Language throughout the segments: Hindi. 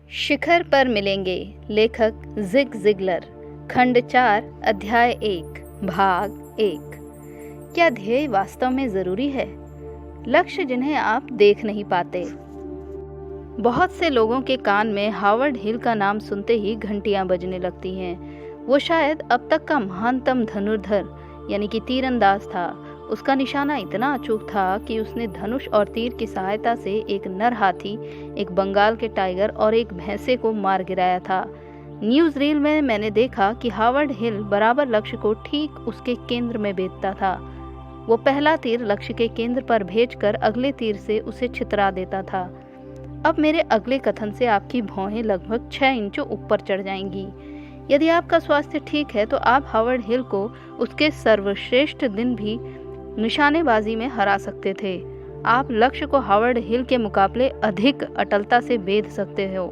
शिखर पर मिलेंगे। लेखक जिग जिगलर। खंड 4 अध्याय 1 भाग 1। क्या ध्येय वास्तव में जरूरी है? लक्ष्य जिन्हें आप देख नहीं पाते। बहुत से लोगों के कान में हावर्ड हिल का नाम सुनते ही घंटियां बजने लगती हैं। वो शायद अब तक का महानतम धनुर्धर यानी कि तीरंदाज था। उसका निशाना इतना अचूक था कि उसने धनुष और तीर की सहायता से एक नर हाथी, एक बंगाल के टाइगर और एक भैंसे को मार गिराया था। न्यूज रील में मैंने देखा कि हावर्ड हिल बराबर लक्ष्य को ठीक उसके केंद्र में भेजता था। वो पहला तीर लक्ष्य के केंद्र पर भेजकर अगले तीर से उसे छितरा देता था। अब मेरे अगले कथन से आपकी भौहें लगभग 6 इंच ऊपर चढ़ जाएंगी। यदि आपका स्वास्थ्य ठीक है तो आप हावर्ड हिल को उसके सर्वश्रेष्ठ दिन भी निशानेबाजी में हरा सकते थे। आप लक्ष्य को हावर्ड हिल के मुकाबले अधिक अटलता से भेद सकते हो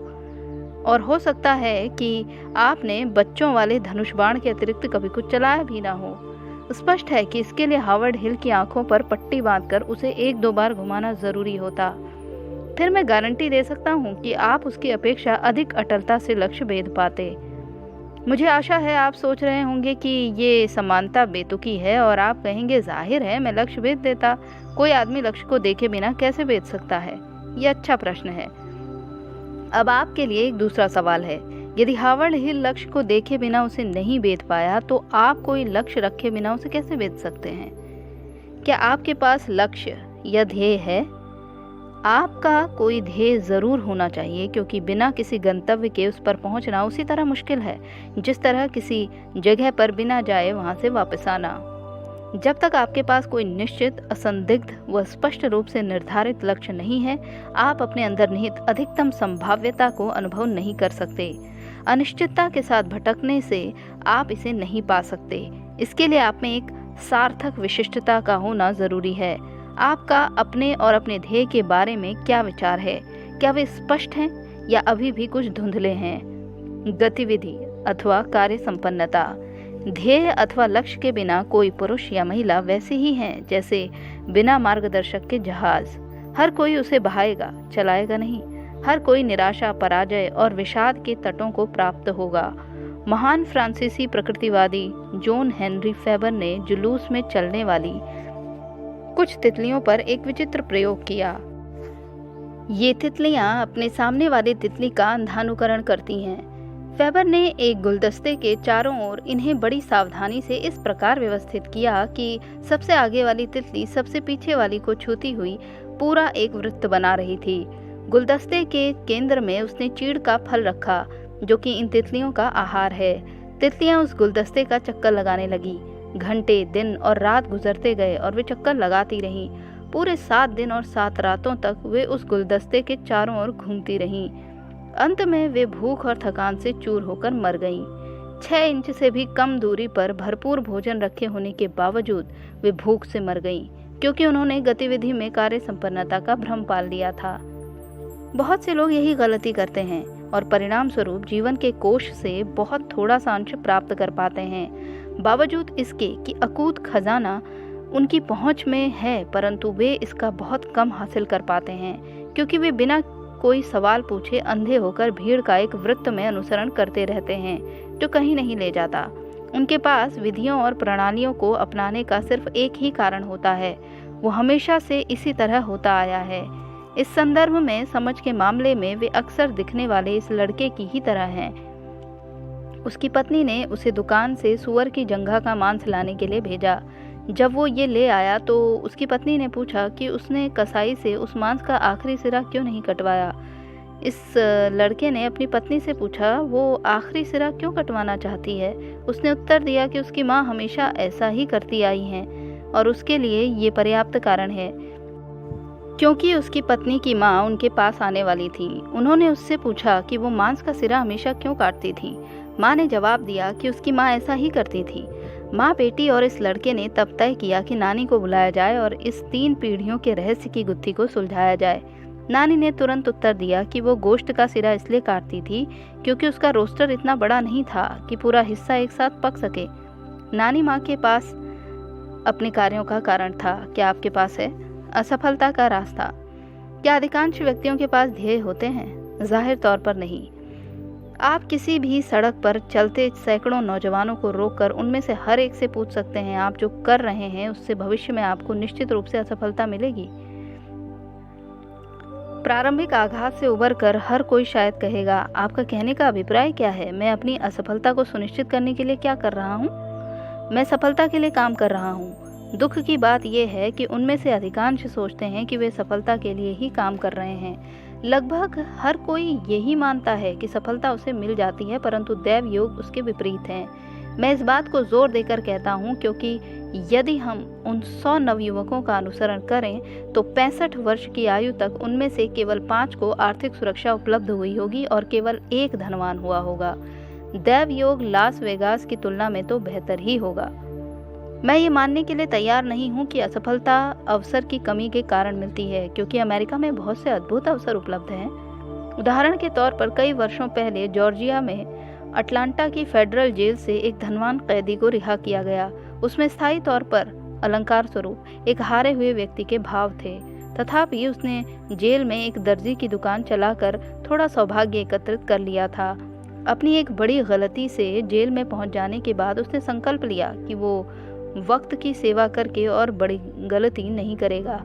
और हो सकता है कि आपने बच्चों वाले धनुष बाण के अतिरिक्त कभी कुछ चलाया भी ना हो। स्पष्ट है कि इसके लिए हावर्ड हिल की आंखों पर पट्टी बांधकर उसे 1-2 बार घुमाना जरूरी होता। फिर मैं गारंटी दे सकता हूँ कि आप उसकी अपेक्षा अधिक अटलता से लक्ष्य भेद पाते। मुझे आशा है आप सोच रहे होंगे कि ये समानता बेतुकी है और आप कहेंगे जाहिर है मैं लक्ष्य भेद देता। कोई आदमी लक्ष्य को देखे बिना कैसे भेद सकता है? ये अच्छा प्रश्न है। अब आपके लिए एक दूसरा सवाल है। यदि हावर्ड हिल लक्ष्य को देखे बिना उसे नहीं भेद पाया तो आप कोई लक्ष्य रखे बिना उसे कैसे भेद सकते हैं? क्या आपके पास लक्ष्य या ध्येय है? आपका कोई ध्येय जरूर होना चाहिए, क्योंकि बिना किसी गंतव्य के उस पर पहुंचना उसी तरह मुश्किल है जिस तरह किसी जगह पर बिना जाए वहां से वापस आना। जब तक आपके पास कोई निश्चित, असंदिग्ध व स्पष्ट रूप से निर्धारित लक्ष्य नहीं है, आप अपने अंदर निहित अधिकतम संभाव्यता को अनुभव नहीं कर सकते। अनिश्चितता के साथ भटकने से आप इसे नहीं पा सकते। इसके लिए आप में एक सार्थक विशिष्टता का होना जरूरी है। आपका अपने और अपने ध्येय के बारे में क्या विचार है? क्या वे स्पष्ट हैं या अभी भी कुछ धुंधले हैं? गतिविधि अथवा कार्य संपन्नता। ध्येय अथवा लक्ष्य के बिना कोई पुरुष या महिला वैसे ही हैं जैसे बिना मार्गदर्शक के जहाज। हर कोई उसे बहाएगा, चलाएगा नहीं। हर कोई निराशा, पराजय और विषाद के तटों को प्राप्त होगा। महान फ्रांसीसी प्रकृतिवादी जॉन हेनरी फेबर ने जुलूस में चलने वाली कुछ तितलियों पर एक विचित्र प्रयोग किया। ये तितलियां अपने सामने वाले तितली का अंधानुकरण करती हैं। फेबर ने एक गुलदस्ते के चारों ओर इन्हें बड़ी सावधानी से इस प्रकार व्यवस्थित किया कि सबसे आगे वाली तितली सबसे पीछे वाली को छूती हुई पूरा एक वृत्त बना रही थी। गुलदस्ते के केंद्र में उसने चीड़ का फल रखा, जो कि इन तितलियों का आहार है। तितलियां उस गुलदस्ते का चक्कर लगाने लगी। घंटे, दिन और रात गुजरते गए और वे चक्कर लगाती रहीं। पूरे 7 दिन और 7 रातों तक वे उस गुलदस्ते के चारों ओर घूमती रहीं। अंत में वे भूख और थकान से चूर होकर मर गईं। 6 इंच से भी कम दूरी पर भरपूर भोजन रखे होने के बावजूद वे भूख से मर गईं, क्योंकि उन्होंने गतिविधि में कार्य संपन्नता का भ्रम पाल लिया था। बहुत से लोग यही गलती करते हैं और परिणाम स्वरूप जीवन के कोष से बहुत थोड़ा सा अंश प्राप्त कर पाते हैं। बावजूद इसके कि अकूत खजाना उनकी पहुंच में है, परंतु वे इसका बहुत कम हासिल कर पाते हैं, क्योंकि वे बिना कोई सवाल पूछे अंधे होकर भीड़ का एक वृत्त में अनुसरण करते रहते हैं जो कहीं नहीं ले जाता। उनके पास विधियों और प्रणालियों को अपनाने का सिर्फ एक ही कारण होता है। वो हमेशा से इसी तरह होता आया है। इस संदर्भ में समझ के मामले में वे अक्सर दिखने वाले इस लड़के की ही तरह हैं। उसकी पत्नी ने उसे दुकान से सुअर की जंघा का मांस लाने के लिए भेजा। जब वो ये ले आया तो उसकी पत्नी ने पूछा कि उसने कसाई से उस मांस का आखिरी सिरा क्यों नहीं कटवाया। इस लड़के ने अपनी पत्नी से पूछा वो आखिरी सिरा क्यों कटवाना चाहती है। उसने उत्तर दिया कि उसकी माँ हमेशा ऐसा ही करती आई हैं और उसके लिए ये पर्याप्त कारण है, क्योंकि उसकी पत्नी की माँ उनके पास आने वाली थी। उन्होंने उससे पूछा कि वो मांस का सिरा हमेशा क्यों काटती थी। माँ ने जवाब दिया कि उसकी माँ ऐसा ही करती थी। माँ, बेटी और इस लड़के ने तब तय किया कि नानी को बुलाया जाए और इस 3 पीढ़ियों के रहस्य की गुत्थी को सुलझाया जाए। नानी ने तुरंत उत्तर दिया कि वो गोश्त का सिरा इसलिए काटती थी क्योंकि उसका रोस्टर इतना बड़ा नहीं था कि पूरा हिस्सा एक साथ पक सके। नानी माँ के पास अपने कार्यों का कारण था। क्या आपके पास है? असफलता का रास्ता। क्या अधिकांश व्यक्तियों के पास ध्येय होते हैं? जाहिर तौर पर नहीं। आप किसी भी सड़क पर चलते सैकड़ों नौजवानों को रोककर उनमें से हर एक से पूछ सकते हैं, आप जो कर रहे हैं उससे भविष्य में आपको निश्चित रूप से असफलता मिलेगी। प्रारंभिक आघात से उबरकर हर कोई शायद कहेगा, आपका कहने का अभिप्राय क्या है? मैं अपनी असफलता को सुनिश्चित करने के लिए क्या कर रहा हूँ? मैं सफलता के लिए काम कर रहा हूँ। दुख की बात यह है कि उनमें से अधिकांश सोचते हैं कि वे सफलता के लिए ही काम कर रहे हैं। लगभग हर कोई यही मानता है कि सफलता उसे मिल जाती है, परंतु दैव योग उसके विपरीत है। मैं इस बात को जोर देकर कहता हूँ क्योंकि यदि हम उन 100 नवयुवकों का अनुसरण करें तो 65 वर्ष की आयु तक उनमें से केवल 5 को आर्थिक सुरक्षा उपलब्ध हुई होगी और केवल 1 धनवान हुआ होगा। दैव योग लास वेगास की तुलना में तो बेहतर ही होगा। मैं ये मानने के लिए तैयार नहीं हूँ कि असफलता अवसर की कमी के कारण मिलती है, क्योंकि अमेरिका में बहुत से अद्भुत अवसर उपलब्ध हैं। उदाहरण के तौर पर कई वर्षों पहले जॉर्जिया में अटलांटा की फेडरल जेल से एक धनवान कैदी को रिहा किया गया। उसमें स्थायी तौर पर अलंकार स्वरूप एक हारे हुए व्यक्ति के भाव थे। तथापि उसने जेल में एक दर्जी की दुकान चलाकर थोड़ा सौभाग्य एकत्रित कर लिया था। अपनी एक बड़ी गलती से जेल में पहुंच जाने के बाद उसने संकल्प लिया कि वो वक्त की सेवा करके और बड़ी गलती नहीं करेगा।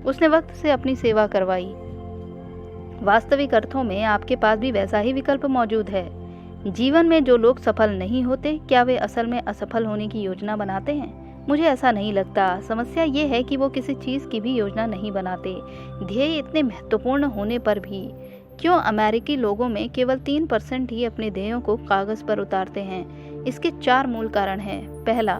उसने वक्त से अपनी सेवा करवाई। वास्तविक अर्थों में आपके पास भी वैसा ही विकल्प मौजूद है। जीवन में जो लोग सफल नहीं होते, क्या वे असल में असफल होने की योजना बनाते हैं? मुझे ऐसा नहीं लगता। समस्या ये है कि वो किसी चीज़ की भी योजना नहीं बनाते। ध्येय इतने महत्वपूर्ण होने पर भी क्यों अमेरिकी लोगों में केवल 3% ही अपने ध्येयों को कागज़ पर उतारते हैं? इसके 4 मूल कारण हैं। पहला,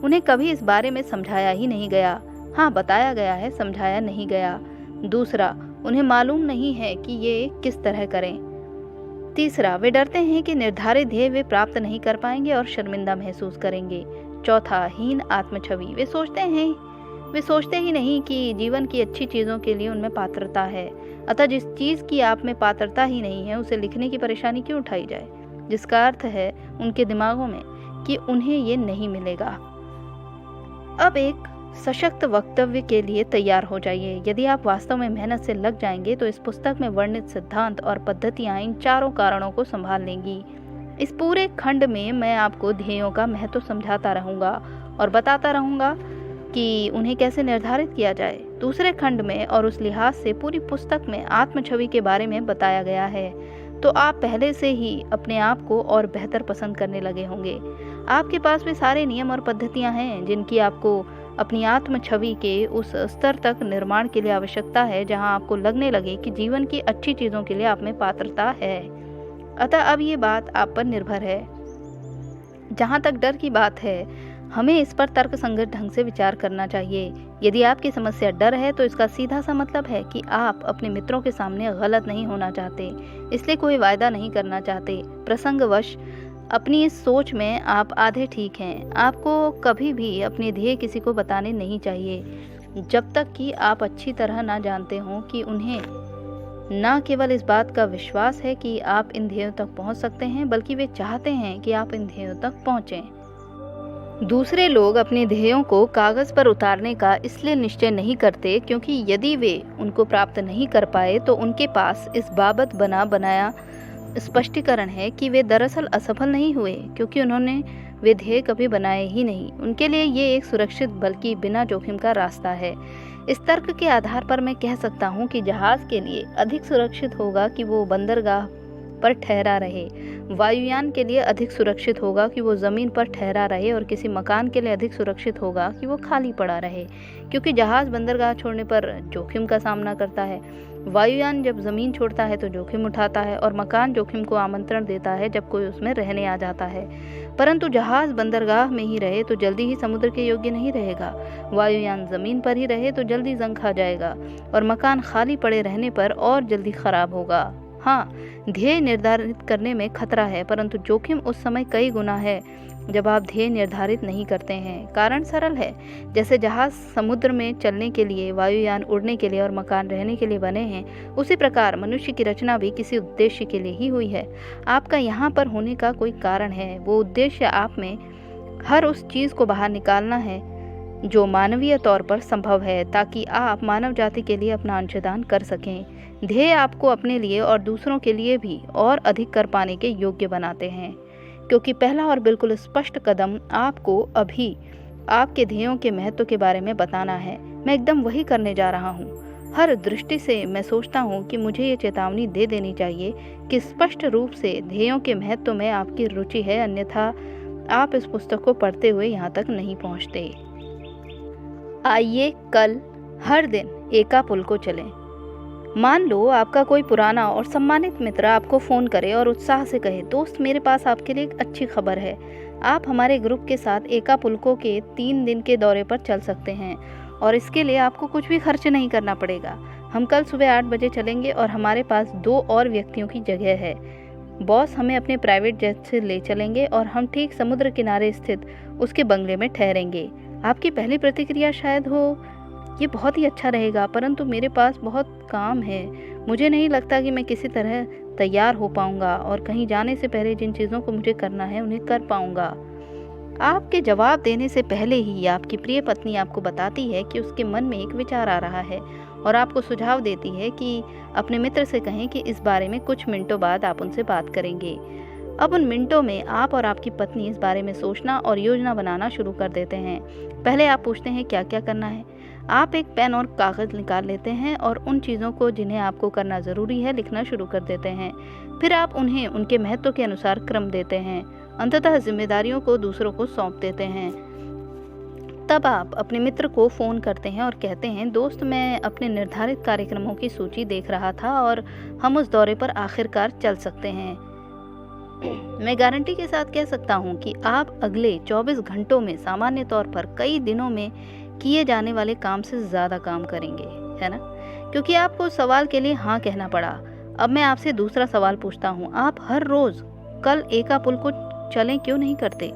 उन्हें कभी इस बारे में समझाया ही नहीं गया। हाँ, बताया गया है, समझाया नहीं गया। दूसरा, उन्हें मालूम नहीं है कि ये किस तरह करें। तीसरा, वे डरते हैं कि निर्धारित ध्येय वे प्राप्त नहीं कर पाएंगे और शर्मिंदा महसूस करेंगे। चौथा, हीन आत्मछवि। वे सोचते ही नहीं कि जीवन की अच्छी चीज़ों के लिए उनमें पात्रता है। अतः जिस चीज़ की आप में पात्रता ही नहीं है, उसे लिखने की परेशानी क्यों उठाई जाए? जिसका अर्थ है उनके दिमागों में कि उन्हें ये नहीं मिलेगा। अब एक सशक्त वक्तव्य के लिए तैयार हो जाइए। यदि आप वास्तव में मेहनत से लग जाएंगे तो इस पुस्तक में वर्णित सिद्धांत और पद्धतियां इन 4 कारणों को संभाल लेंगी। इस पूरे खंड में मैं आपको ध्येयों का महत्व समझाता रहूंगा और बताता रहूंगा कि उन्हें कैसे निर्धारित किया जाए। दूसरे खंड में और उस लिहाज से पूरी पुस्तक में आत्मछवि के बारे में बताया गया है, तो आप पहले से ही अपने आप को और बेहतर पसंद करने लगे होंगे। आपके पास वे सारे नियम और पद्धतियां हैं जिनकी आपको अपनी आत्म छवि के उस स्तर तक निर्माण के लिए आवश्यकता है जहां आपको लगने लगे कि जीवन की अच्छी चीज़ों के लिए आप में पात्रता है। अतः अब ये बात आप पर निर्भर है। जहां तक डर की बात है, हमें इस पर तर्कसंगत ढंग से विचार करना चाहिए। यदि आपकी समस्या डर है तो इसका सीधा सा मतलब है कि आप अपने मित्रों के सामने गलत नहीं होना चाहते, इसलिए कोई वायदा नहीं करना चाहते। प्रसंगवश अपनी इस सोच में आप आधे ठीक हैं। आपको कभी भी अपने ध्येय किसी को बताने नहीं चाहिए जब तक कि आप अच्छी तरह ना जानते हों कि उन्हें न केवल इस बात का विश्वास है कि आप इन ध्येयों तक पहुंच सकते हैं, बल्कि वे चाहते हैं कि आप इन ध्येयों तक पहुंचें। दूसरे लोग अपने ध्येयों को कागज पर उतारने का इसलिए निश्चय नहीं करते क्योंकि यदि वे उनको प्राप्त नहीं कर पाए तो उनके पास इस बाबत बनाया स्पष्टीकरण है कि वे दरअसल असफल नहीं हुए, क्योंकि उन्होंने वे ध्येय कभी बनाए ही नहीं। उनके लिए ये एक सुरक्षित बल्कि बिना जोखिम का रास्ता है। इस तर्क के आधार पर मैं कह सकता हूँ कि जहाज के लिए अधिक सुरक्षित होगा कि वो बंदरगाह पर ठहरा रहे, वायुयान के लिए अधिक सुरक्षित होगा कि वो ज़मीन पर ठहरा रहे, और किसी मकान के लिए अधिक सुरक्षित होगा कि वो खाली पड़ा रहे, क्योंकि जहाज बंदरगाह छोड़ने पर जोखिम का सामना करता है। वायुयान जब ज़मीन छोड़ता है तो जोखिम उठाता है, और मकान जोखिम को आमंत्रण देता है जब कोई उसमें रहने आ जाता है। परंतु जहाज बंदरगाह में ही रहे तो जल्दी ही समुद्र के योग्य नहीं रहेगा। वायुयान ज़मीन पर ही रहे तो जल्दी जंग खा जाएगा, और मकान खाली पड़े रहने पर और जल्दी खराब होगा। हाँ, ध्येय निर्धारित करने में खतरा है, परंतु जोखिम उस समय कई गुना है जब आप ध्येय निर्धारित नहीं करते हैं। कारण सरल है, जैसे जहाज समुद्र में चलने के लिए, वायुयान उड़ने के लिए और मकान रहने के लिए बने हैं, उसी प्रकार मनुष्य की रचना भी किसी उद्देश्य के लिए ही हुई है। आपका यहाँ पर होने का कोई कारण है। वो उद्देश्य आप में हर उस चीज़ को बाहर निकालना है जो मानवीय तौर पर संभव है, ताकि आप मानव जाति के लिए अपना अंशदान कर सकें। ध्येय आपको अपने लिए और दूसरों के लिए भी और अधिक कर पाने के योग्य बनाते हैं, क्योंकि पहला और बिल्कुल स्पष्ट कदम आपको अभी आपके ध्येयों के महत्व के बारे में बताना है। मैं एकदम वही करने जा रहा हूँ। हर दृष्टि से मैं सोचता हूँ कि मुझे ये चेतावनी दे देनी चाहिए कि स्पष्ट रूप से ध्येयों के महत्व में आपकी रुचि है, अन्यथा आप इस पुस्तक को पढ़ते हुए यहाँ तक नहीं पहुँचते। आइए कल हर दिन एका पुल को चलें। मान लो आपका कोई पुराना और सम्मानित मित्र आपको फ़ोन करे और उत्साह से कहे, दोस्त मेरे पास आपके लिए एक अच्छी खबर है, आप हमारे ग्रुप के साथ एका पुलको के 3 दिन के दौरे पर चल सकते हैं और इसके लिए आपको कुछ भी खर्च नहीं करना पड़ेगा। हम कल सुबह 8 बजे चलेंगे और हमारे पास 2 और व्यक्तियों की जगह है। बॉस हमें अपने प्राइवेट जेट से ले चलेंगे और हम ठीक समुद्र किनारे स्थित उसके बंगले में ठहरेंगे। आपकी पहली प्रतिक्रिया शायद हो, ये बहुत ही अच्छा रहेगा, परंतु मेरे पास बहुत काम है, मुझे नहीं लगता कि मैं किसी तरह तैयार हो पाऊंगा और कहीं जाने से पहले जिन चीज़ों को मुझे करना है उन्हें कर पाऊंगा। आपके जवाब देने से पहले ही आपकी प्रिय पत्नी आपको बताती है कि उसके मन में एक विचार आ रहा है और आपको सुझाव देती है कि अपने मित्र से कहें कि इस बारे में कुछ मिनटों बाद आप उनसे बात करेंगे। अब उन मिनटों में आप और आपकी पत्नी इस बारे में सोचना और योजना बनाना शुरू कर देते हैं। पहले आप पूछते हैं क्या क्या करना है। आप एक पेन और कागज़ निकाल लेते हैं और उन चीज़ों को जिन्हें आपको करना ज़रूरी है लिखना शुरू कर देते हैं। फिर आप उन्हें उनके महत्व के अनुसार क्रम देते हैं। अंततः जिम्मेदारियों को दूसरों को सौंप देते हैं। तब आप अपने मित्र को फ़ोन करते हैं और कहते हैं, दोस्त मैं अपने निर्धारित कार्यक्रमों की सूची देख रहा था और हम उस दौरे पर आखिरकार चल सकते हैं। मैं गारंटी के साथ कह सकता हूँ कि आप अगले 24 घंटों में सामान्य तौर पर कई दिनों में किए जाने वाले काम से ज़्यादा काम करेंगे, है ना? क्योंकि आपको उस सवाल के लिए हाँ कहना पड़ा। अब मैं आपसे दूसरा सवाल पूछता हूँ, आप हर रोज़ कल एका पुल को चलें क्यों नहीं करते?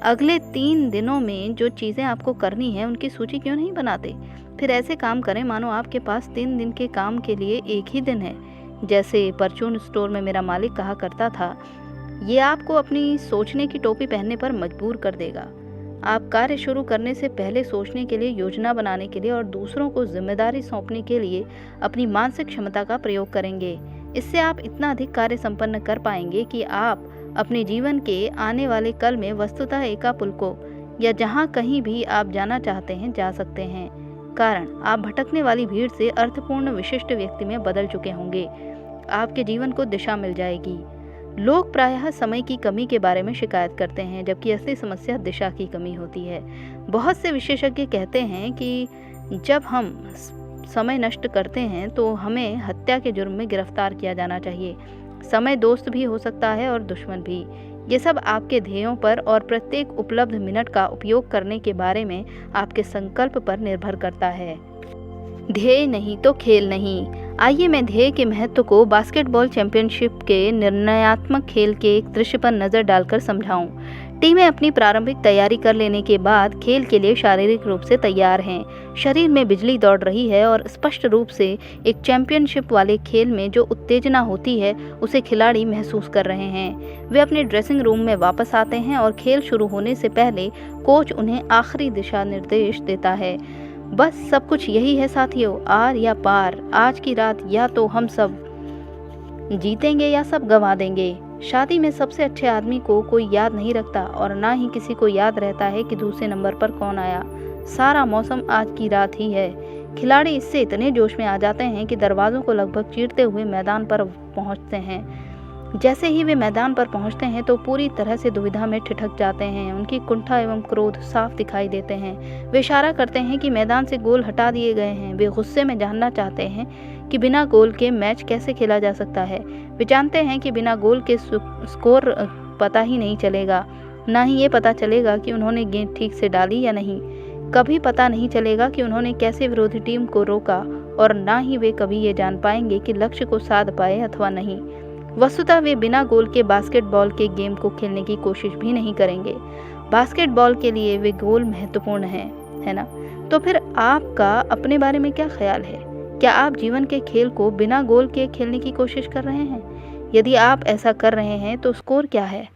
अगले 3 दिनों में जो चीज़ें आपको करनी है उनकी सूची क्यों नहीं बनाते? फिर ऐसे काम करें मानो आपके पास 3 दिन के काम के लिए एक ही दिन है। जैसे परचून स्टोर में मेरा मालिक कहा करता था, ये आपको अपनी सोचने की टोपी पहनने पर मजबूर कर देगा। आप कार्य शुरू करने से पहले सोचने के लिए, योजना बनाने के लिए और दूसरों को जिम्मेदारी सौंपने के लिए अपनी मानसिक क्षमता का प्रयोग करेंगे। इससे आप इतना अधिक कार्य संपन्न कर पाएंगे कि आप अपने जीवन के आने वाले कल में वस्तुतः एका पुलको या जहाँ कहीं भी आप जाना चाहते हैं जा सकते हैं। कारण आप भटकने वाली भीड़ से अर्थपूर्ण विशिष्ट व्यक्ति में बदल चुके होंगे। आपके जीवन को दिशा मिल जाएगी। लोग प्रायः समय की कमी के बारे में शिकायत करते हैं, जबकि असली समस्या दिशा की कमी होती है। बहुत से विशेषज्ञ कहते हैं कि जब हम समय नष्ट करते हैं तो हमें हत्या के जुर्म में गिरफ्तार किया जाना चाहिए। समय दोस्त भी हो सकता है और दुश्मन भी। ये सब आपके ध्येयों पर और प्रत्येक उपलब्ध मिनट का उपयोग करने के बारे में आपके संकल्प पर निर्भर करता है। ध्येय नहीं तो खेल नहीं। आइए मैं ध्येय के महत्व को बास्केटबॉल चैंपियनशिप के निर्णयात्मक खेल के एक दृश्य पर नज़र डालकर समझाऊं। टीमें अपनी प्रारंभिक तैयारी कर लेने के बाद खेल के लिए शारीरिक रूप से तैयार हैं। शरीर में बिजली दौड़ रही है और स्पष्ट रूप से एक चैंपियनशिप वाले खेल में जो उत्तेजना होती है उसे खिलाड़ी महसूस कर रहे हैं। वे अपने ड्रेसिंग रूम में वापस आते हैं और खेल शुरू होने से पहले कोच उन्हें आखिरी दिशा निर्देश देता है। बस सब कुछ यही है साथियों, आर या पार। आज की रात या तो हम सब जीतेंगे या सब गंवा देंगे। शादी में सबसे अच्छे आदमी को कोई याद नहीं रखता और ना ही किसी को याद रहता है कि दूसरे नंबर पर कौन आया। सारा मौसम आज की रात ही है। खिलाड़ी इससे इतने जोश में आ जाते हैं कि दरवाजों को लगभग चीरते हुए मैदान पर पहुंचते हैं। जैसे ही वे मैदान पर पहुंचते हैं तो पूरी तरह से दुविधा में ठिठक जाते हैं। उनकी कुंठा एवं क्रोध साफ दिखाई देते हैं। वे इशारा करते हैं कि मैदान से गोल हटा दिए गए हैं। वे गुस्से में जानना चाहते हैं कि बिना गोल के मैच कैसे खेला जा सकता है। वे जानते हैं कि बिना गोल के स्कोर पता ही नहीं चलेगा, ना ही ये पता चलेगा कि उन्होंने गेंद ठीक से डाली या नहीं। कभी पता नहीं चलेगा कि उन्होंने कैसे विरोधी टीम को रोका और ना ही वे कभी ये जान पाएंगे कि लक्ष्य को साध पाए अथवा नहीं। वस्तुतः वे बिना गोल के बास्केटबॉल के गेम को खेलने की कोशिश भी नहीं करेंगे। बास्केटबॉल के लिए वे गोल महत्वपूर्ण है ना? तो फिर आपका अपने बारे में क्या ख्याल है? क्या आप जीवन के खेल को बिना गोल के खेलने की कोशिश कर रहे हैं? यदि आप ऐसा कर रहे हैं तो स्कोर क्या है?